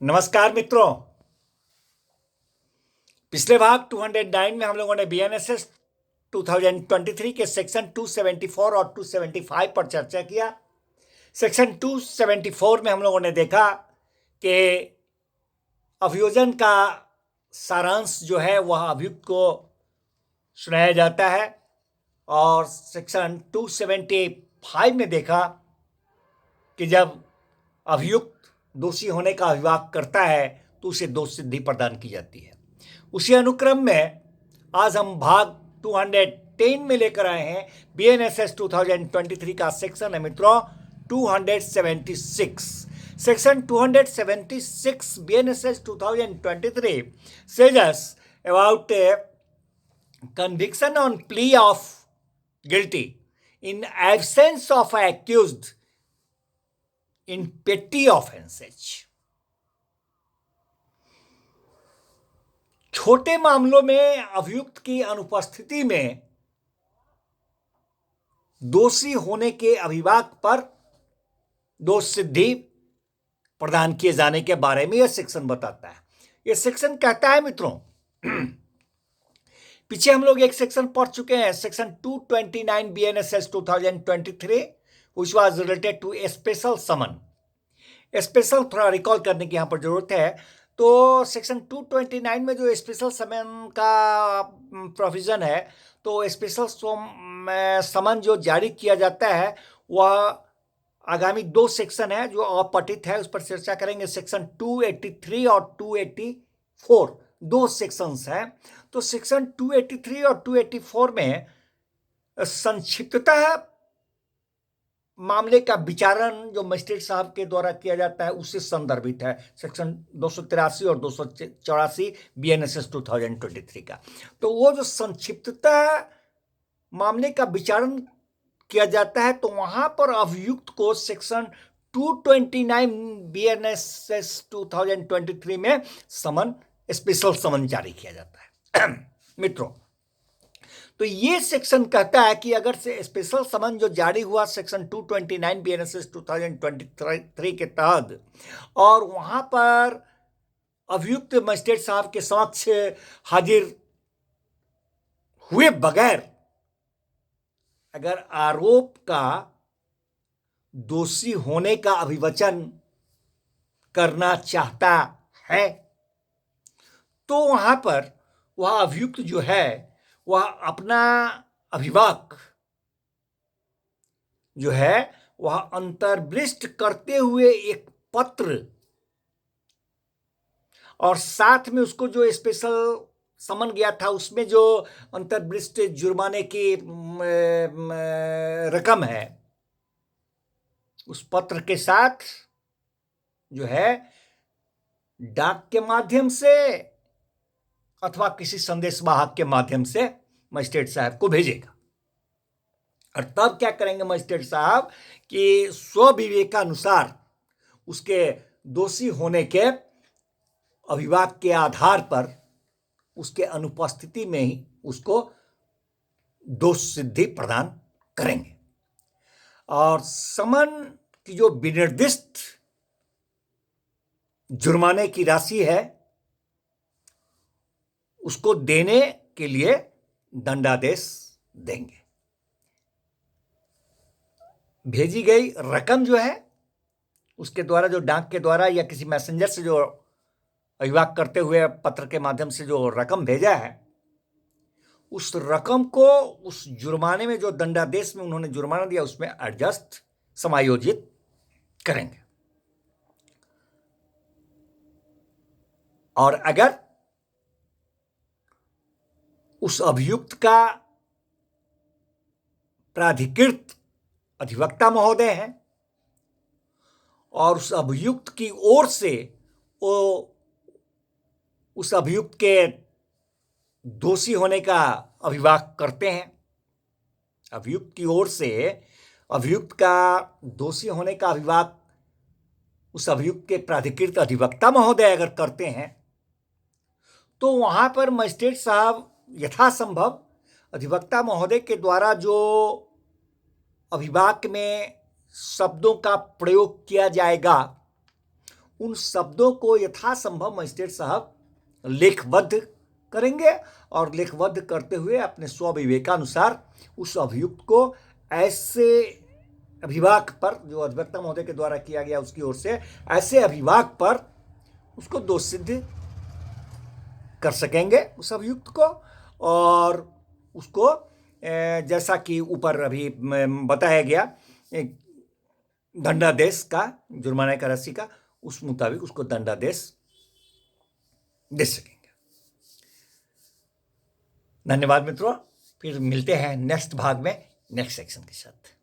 नमस्कार मित्रों। पिछले भाग 209 में हम लोगों ने बीएनएसएस 2023 के सेक्शन 274 और 275 पर चर्चा किया। सेक्शन 274 में हम लोगों ने देखा कि अभियोजन का सारांश जो है वह अभियुक्त को सुनाया जाता है, और सेक्शन 275 में देखा कि जब अभियुक्त दोषी होने का अभिवाद करता है तो उसे दोष सिद्धि प्रदान की जाती है। उसी अनुक्रम में आज हम भाग 210 में लेकर आए हैं। बीएनएसएस 2023 का सेक्शन है मित्रों 276। Section 276 BNSS 2023 says us about a conviction on plea of guilty in absence of accused in petty offenses। छोटे मामलों में अभियुक्त की अनुपस्थिति में दोषी होने के अभिभाग पर दोष सिद्धि प्रदान किए जाने के बारे में यह सेक्शन बताता है। यह सेक्शन कहता है मित्रों, पीछे हम लोग एक सेक्शन पढ़ चुके हैं, section 229 BNSS 2023 which was related to a special summon। Special थोड़ा रिकॉल करने की यहां पर जरूरत है। तो सेक्शन 229 में जो स्पेशल समन का प्रोविजन है, तो स्पेशल समन जो जारी किया जाता है वह आगामी दो सेक्शन है जो अपठित है, उस पर चर्चा करेंगे। सेक्शन 283 और 284 दो सेक्शंस हैं। तो सेक्शन 283 और 284 में संक्षिप्ततः मामले का विचारण जो मजिस्ट्रेट साहब के द्वारा किया जाता है उससे संदर्भित है, सेक्शन 283 और 284 बीएनएसएस 2023 का। तो वो जो संक्षिप्तता मामले का विचारण किया जाता है, तो वहां पर अभियुक्त को सेक्शन 229 बीएनएसएस 2023 में समन, स्पेशल समन जारी किया जाता है। मित्रों, तो ये सेक्शन कहता है कि अगर से स्पेशल समन जो जारी हुआ सेक्शन 229 बीएनएसएस 2023 के तहत, और वहां पर अभियुक्त मजिस्ट्रेट साहब के समक्ष हाजिर हुए बगैर अगर आरोप का दोषी होने का अभिवचन करना चाहता है, तो वहां पर वह अभियुक्त जो है वह अपना अभिभाषक जो है वह अंतर्दृष्ट करते हुए एक पत्र और साथ में उसको जो स्पेशल समन गया था उसमें जो अंतर्दृष्ट जुर्माने की रकम है, उस पत्र के साथ जो है डाक के माध्यम से अथवा किसी संदेश वाहक के माध्यम से मजिस्ट्रेट साहब को भेजेगा। और तब क्या करेंगे मजिस्ट्रेट साहब कि स्वविवेकानुसार उसके दोषी होने के अभिभाषक के आधार पर उसके अनुपस्थिति में ही उसको दोष सिद्धि प्रदान करेंगे। और समन की जो विनिर्दिष्ट जुर्माने की राशि है उसको देने के लिए दंडादेश देंगे। भेजी गई रकम जो है उसके द्वारा, जो डाक के द्वारा या किसी मैसेंजर से जो अभिभाषक करते हुए पत्र के माध्यम से जो रकम भेजा है, उस रकम को उस जुर्माने में जो दंडादेश में उन्होंने जुर्माना दिया उसमें एडजस्ट समायोजित करेंगे। और अगर उस अभियुक्त का प्राधिकृत अधिवक्ता महोदय है और उस अभियुक्त की ओर से वो उस अभियुक्त के दोषी होने का अभिभाषक करते हैं, अभियुक्त की ओर से अभियुक्त का दोषी होने का अभिभाषक उस अभियुक्त के प्राधिकृत अधिवक्ता महोदय अगर करते हैं, तो वहां पर मजिस्ट्रेट साहब यथासंभव अधिवक्ता महोदय के द्वारा जो अभिभाषक में शब्दों का प्रयोग किया जाएगा उन शब्दों को यथासंभव मजिस्ट्रेट साहब लेखबद्ध करेंगे और लेखबद्ध करते हुए अपने स्वविवेकानुसार उस अभियुक्त को ऐसे अभिभाग पर, जो अधिवक्ता महोदय के द्वारा किया गया उसकी ओर से, ऐसे अभिभाग पर उसको दोष सिद्ध कर सकेंगे उस अभियुक्त को, और उसको जैसा कि ऊपर अभी बताया गया दंडादेश का, जुर्माने का राशि का, उस मुताबिक उसको दंडादेश दे सकेंगे। धन्यवाद मित्रों, फिर मिलते हैं नेक्स्ट भाग में नेक्स्ट सेक्शन के साथ।